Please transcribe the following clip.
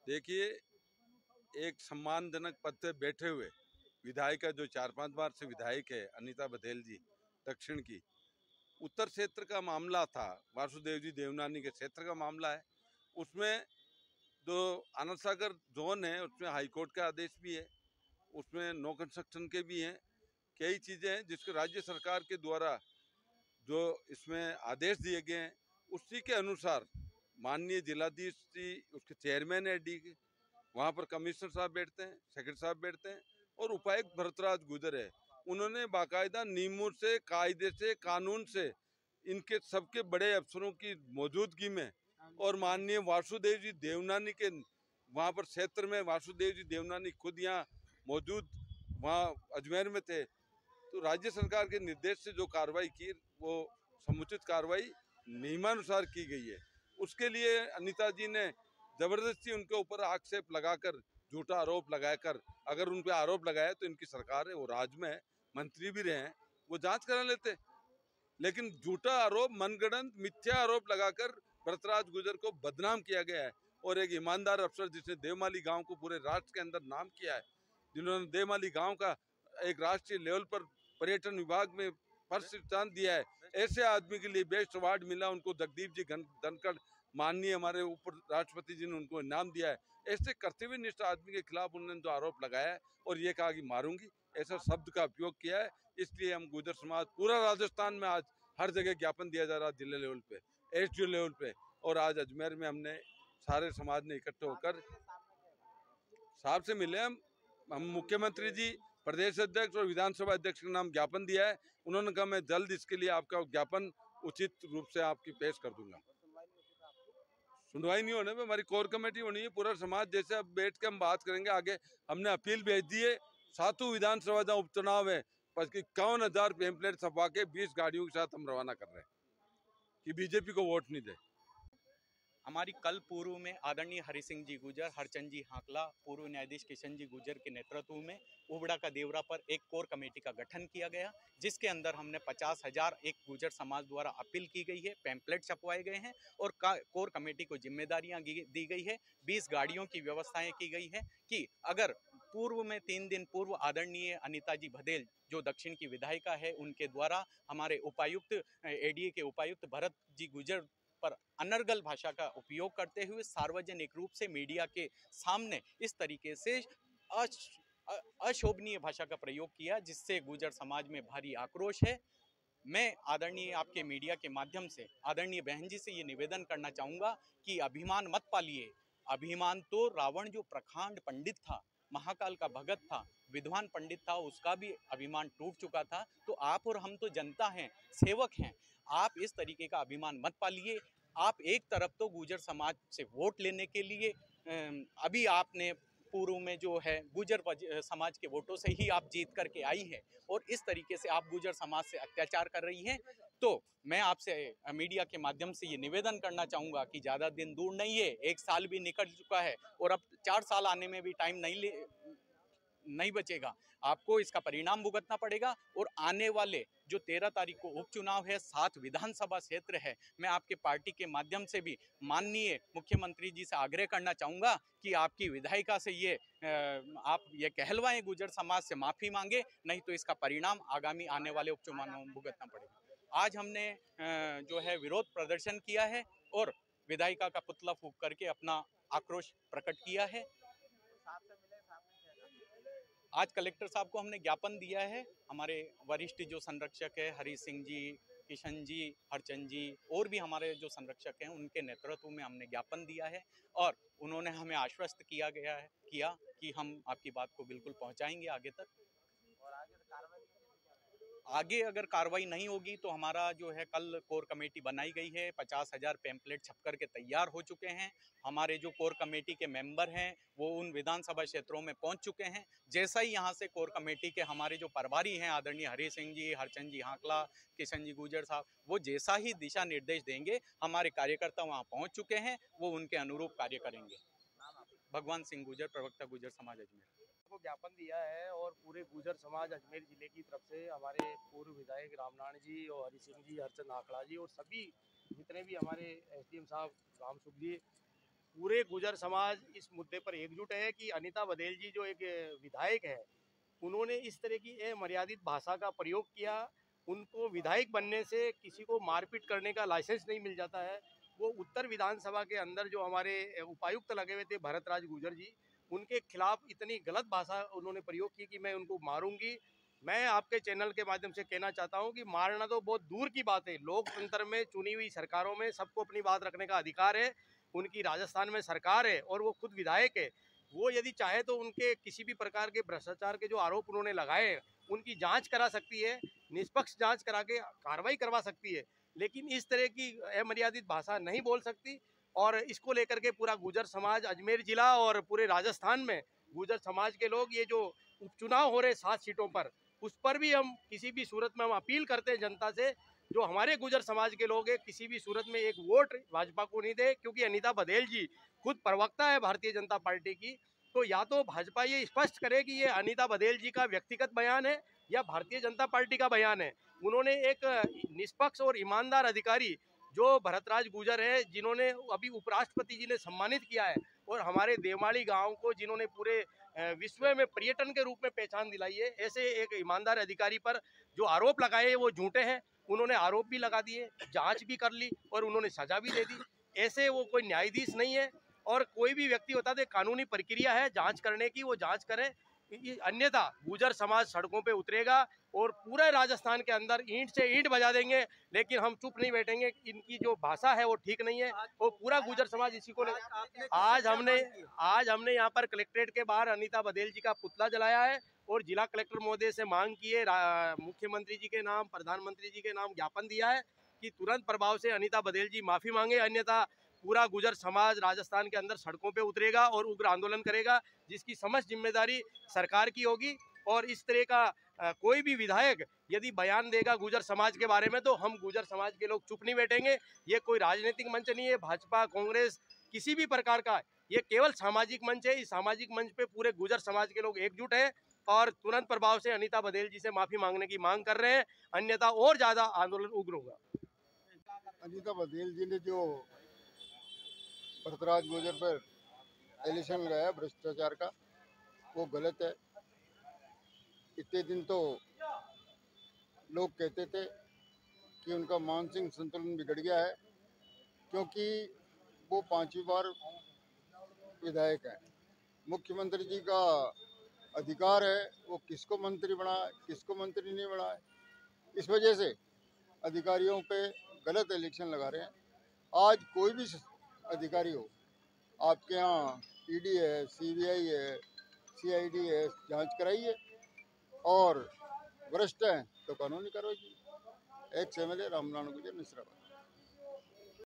देखिए, एक सम्मानजनक पद पे बैठे हुए विधायिका जो 4-5 बार से विधायक है, अनीता बघेल जी, दक्षिण की, उत्तर क्षेत्र का मामला था, वासुदेव जी देवनानी के क्षेत्र का मामला है। उसमें जो आनंद सागर जोन है, उसमें हाईकोर्ट का आदेश भी है, उसमें नो कंस्ट्रक्शन के भी हैं। कई चीज़ें हैं जिसको राज्य सरकार के द्वारा जो इसमें आदेश दिए गए हैं, उसी के अनुसार माननीय जिलाधीश जी, उसके चेयरमैन है डी के, वहाँ पर कमिश्नर साहब बैठते हैं, सेक्रेटरी साहब बैठते हैं और उपायुक्त भरतराज गुजर है। उन्होंने बाकायदा नियमों से, कायदे से, कानून से, इनके सबके बड़े अफसरों की मौजूदगी में और माननीय वासुदेव जी देवनानी के वहाँ पर क्षेत्र में वासुदेव जी देवनानी खुद यहाँ मौजूद वहाँ अजमेर में थे, तो राज्य सरकार के निर्देश से जो कार्रवाई की वो समुचित कार्रवाई नियमानुसार की गई है। उसके लिए अनीता जी ने जबरदस्ती उनके ऊपर आक्षेप लगाकर, झूठा आरोप लगाकर, अगर उन पे आरोप लगाया तो इनकी सरकार है, वो राज्य में है, मंत्री भी रहे हैं, वो जांच करा लेते। लेकिन झूठा आरोप, मनगढ़ंत मिथ्या आरोप लगाकर भरतराज गुजर को बदनाम किया गया है। और एक ईमानदार अफसर जिसने देवमाली गांव को पूरे राष्ट्र के अंदर नाम किया है, जिन्होंने देवमाली गांव का एक राष्ट्रीय लेवल पर पर्यटन विभाग में फर्स्ट स्थान दिया है, ऐसे आदमी के लिए बेस्ट अवार्ड मिला उनको, जगदीप जी धनखड़ माननीय हमारे ऊपर राष्ट्रपति जी ने उनको इनाम दिया है। ऐसे कर्तव्यनिष्ठ आदमी के खिलाफ उन्होंने जो आरोप लगाया है और ये कहा कि मारूंगी, ऐसा शब्द का उपयोग किया है। इसलिए हम गुर्जर समाज पूरा राजस्थान में आज हर जगह ज्ञापन दिया जा रहा है, जिले लेवल पे, एसडीओ लेवल पे, और आज अजमेर में हमने सारे समाज ने इकट्ठे होकर साहब से मिले। हम मुख्यमंत्री जी, प्रदेश अध्यक्ष और विधानसभा अध्यक्ष के नाम ज्ञापन दिया है। उन्होंने कहा मैं जल्द इसके लिए आपका ज्ञापन उचित रूप से आपकी पेश कर दूंगा। सुनवाई नहीं होने में हमारी कोर कमेटी होनी है, पूरा समाज जैसे अब बैठ के हम बात करेंगे आगे। हमने अपील भेज दी है, 7 विधानसभा जहाँ उपचुनाव है, 51,000 पेम्पलेट छपवा के 20 गाड़ियों के साथ हम रवाना कर रहे हैं कि बीजेपी को वोट नहीं दे। हमारी कल पूर्व में आदरणीय हरि सिंह जी गुजर, हरचंद जी हाकला, पूर्व न्यायाधीश किशन जी गुजर के नेतृत्व में उबड़ा का देवरा पर एक कोर कमेटी का गठन किया गया, जिसके अंदर हमने 50,000 एक गुजर समाज द्वारा अपील की गई है, पैम्पलेट छपवाए गए हैं और कोर कमेटी को जिम्मेदारियां दी गई है। 20 गाड़ियों की व्यवस्थाएं की गई है कि अगर पूर्व में 3 दिन पूर्व आदरणीय अनीता जी बघेल जो दक्षिण की विधायिका है, उनके द्वारा हमारे उपायुक्त एडीए के उपायुक्त भरत जी गुजर पर अनर्गल भाषा का उपयोग करते हुए सार्वजनिक रूप से मीडिया के सामने इस तरीके से अशोभनीय भाषा का प्रयोग किया, जिससे गुर्जर समाज में भारी आक्रोश है। मैं आदरणीय आपके मीडिया के माध्यम से आदरणीय बहन जी से ये निवेदन करना चाहूँगा कि अभिमान मत पालिए। अभिमान तो रावण जो प्रखांड पंडित था, महाकाल का भगत था, विद्वान पंडित था, उसका भी अभिमान टूट चुका था। तो आप और हम तो जनता हैं, सेवक हैं। आप इस तरीके का अभिमान मत पालिए। आप एक तरफ तो गुर्जर समाज से वोट लेने के लिए अभी आपने पूर्व में जो है गुर्जर समाज के वोटों से ही आप जीत करके आई है और इस तरीके से आप गुर्जर समाज से अत्याचार कर रही हैं। तो मैं आपसे मीडिया के माध्यम से ये निवेदन करना चाहूँगा कि ज़्यादा दिन दूर नहीं है, 1 साल भी निकल चुका है और अब 4 साल आने में भी टाइम नहीं बचेगा। आपको इसका परिणाम भुगतना पड़ेगा और आने वाले जो 13 तारीख को उपचुनाव है, 7 विधानसभा क्षेत्र है, मैं आपके पार्टी के माध्यम से भी माननीय मुख्यमंत्री जी से आग्रह करना चाहूँगा कि आपकी विधायिका से ये आप ये कहलवाएं, गुर्जर समाज से माफ़ी मांगे, नहीं तो इसका परिणाम आगामी आने वाले उपचुनाव में भुगतना पड़ेगा। आज हमने जो है विरोध प्रदर्शन किया है और विधायिका का पुतला फूंक करके अपना आक्रोश प्रकट किया है। आज कलेक्टर साहब को हमने ज्ञापन दिया है। हमारे वरिष्ठ जो संरक्षक है हरि सिंह जी, किशन जी, हरचंद जी और भी हमारे जो संरक्षक हैं, उनके नेतृत्व में हमने ज्ञापन दिया है और उन्होंने हमें आश्वस्त किया कि हम आपकी बात को बिल्कुल पहुंचाएंगे आगे तक। और आगे अगर कार्रवाई नहीं होगी तो हमारा जो है कल कोर कमेटी बनाई गई है, 50,000 पैम्पलेट छप करके तैयार हो चुके हैं। हमारे जो कोर कमेटी के मेंबर हैं वो उन विधानसभा क्षेत्रों में पहुंच चुके हैं। जैसा ही यहां से कोर कमेटी के हमारे जो प्रभारी हैं आदरणीय हरि सिंह जी, हरचंद जी हाकला, किशन जी गुजर साहब, वो जैसा ही दिशा निर्देश देंगे, हमारे कार्यकर्ता वहाँ पहुँच चुके हैं, वो उनके अनुरूप कार्य करेंगे। भगवान सिंह गुजर, प्रवक्ता गुजर समाज अजमेर को ज्ञापन दिया है और पूरे गुर्जर समाज अजमेर जिले की तरफ से हमारे पूर्व विधायक रामनारायण जी और हरि सिंह जी, हरचंद आखड़ा जी और सभी जितने भी हमारे एसडीएम साहब राम सुख जी, पूरे पूरे गुर्जर समाज इस मुद्दे पर एकजुट है कि अनीता बघेल जी जो एक विधायक है, उन्होंने इस तरह की अमर्यादित भाषा का प्रयोग किया। उनको विधायक बनने से किसी को मारपीट करने का लाइसेंस नहीं मिल जाता है। वो उत्तर विधानसभा के अंदर जो हमारे उपायुक्त लगे हुए थे भरत राज गुर्जर जी, उनके खिलाफ इतनी गलत भाषा उन्होंने प्रयोग की कि मैं उनको मारूंगी। मैं आपके चैनल के माध्यम से कहना चाहता हूं कि मारना तो बहुत दूर की बात है। लोकतंत्र में, चुनी हुई सरकारों में सबको अपनी बात रखने का अधिकार है। उनकी राजस्थान में सरकार है और वो खुद विधायक है। वो यदि चाहे तो उनके किसी भी प्रकार के भ्रष्टाचार के जो आरोप उन्होंने लगाए, उनकी जांच करा सकती है, निष्पक्ष जांच करा के कार्रवाई करवा सकती है। लेकिन इस तरह की अमर्यादित भाषा नहीं बोल सकती। और इसको लेकर के पूरा गुर्जर समाज, अजमेर जिला और पूरे राजस्थान में गुर्जर समाज के लोग, ये जो उपचुनाव हो रहे 7 सीटों पर, उस पर भी हम किसी भी सूरत में हम अपील करते हैं जनता से, जो हमारे गुर्जर समाज के लोग हैं, किसी भी सूरत में एक वोट भाजपा को नहीं दे। क्योंकि अनीता बघेल जी खुद प्रवक्ता है भारतीय जनता पार्टी की। तो या तो भाजपा ये स्पष्ट करे कि ये अनीता बघेल जी का व्यक्तिगत बयान है या भारतीय जनता पार्टी का बयान है। उन्होंने एक निष्पक्ष और ईमानदार अधिकारी जो भरतराज गुर्जर है, जिन्होंने अभी उपराष्ट्रपति जी ने सम्मानित किया है, और हमारे देवमाली गांव को जिन्होंने पूरे विश्व में पर्यटन के रूप में पहचान दिलाई है, ऐसे एक ईमानदार अधिकारी पर जो आरोप लगाए वो झूठे हैं। उन्होंने आरोप भी लगा दिए, जांच भी कर ली और उन्होंने सजा भी दे दी। ऐसे वो कोई न्यायाधीश नहीं है। और कोई भी व्यक्ति होता है, कानूनी प्रक्रिया है जांच करने की, वो जांच करे। अन्यथा गुर्जर समाज सड़कों पे उतरेगा और पूरे राजस्थान के अंदर ईंट से ईंट बजा देंगे। लेकिन हम चुप नहीं बैठेंगे। इनकी जो भाषा है वो ठीक नहीं है और पूरा गुर्जर समाज इसी को आज हमने यहाँ पर कलेक्ट्रेट के बाहर अनीता बघेल जी का पुतला जलाया है और जिला कलेक्टर महोदय से मांग की है, मुख्यमंत्री जी के नाम, प्रधानमंत्री जी के नाम ज्ञापन दिया है कि तुरंत प्रभाव से अनीता बघेल जी माफी मांगे। अन्यथा पूरा गुर्जर समाज राजस्थान के अंदर सड़कों पे उतरेगा और उग्र आंदोलन करेगा, जिसकी समस्त जिम्मेदारी सरकार की होगी। और इस तरह का कोई भी विधायक यदि बयान देगा गुर्जर समाज के बारे में, तो हम गुर्जर समाज के लोग चुप नहीं बैठेंगे। ये कोई राजनीतिक मंच नहीं है, भाजपा, कांग्रेस, किसी भी प्रकार का। ये केवल सामाजिक मंच है। इस सामाजिक मंच पे पूरे गुर्जर समाज के लोग एकजुट है और तुरंत प्रभाव से अनीता बघेल जी से माफी मांगने की मांग कर रहे हैं। अन्यथा और ज्यादा आंदोलन उग्र होगा। अनीता बघेल जी ने जो भरतराज गुर्जर पर एलिगेशन लगाया भ्रष्टाचार का, वो गलत है। इतने दिन तो लोग कहते थे कि उनका मानसिक संतुलन बिगड़ गया है, क्योंकि वो 5वीं बार विधायक है। मुख्यमंत्री जी का अधिकार है वो किसको मंत्री बनाए, किसको मंत्री नहीं बनाए। इस वजह से अधिकारियों पे गलत इलेक्शन लगा रहे हैं। आज कोई भी अधिकारी हो, आपके यहाँ ईडी है, सीबीआई है, सीआईडी है, जांच कराइए और भ्रष्ट हैं तो कानूनी कार्रवाई कीजिए। Ex MLA Ramnarayan Gurjar, मिश्राबाद।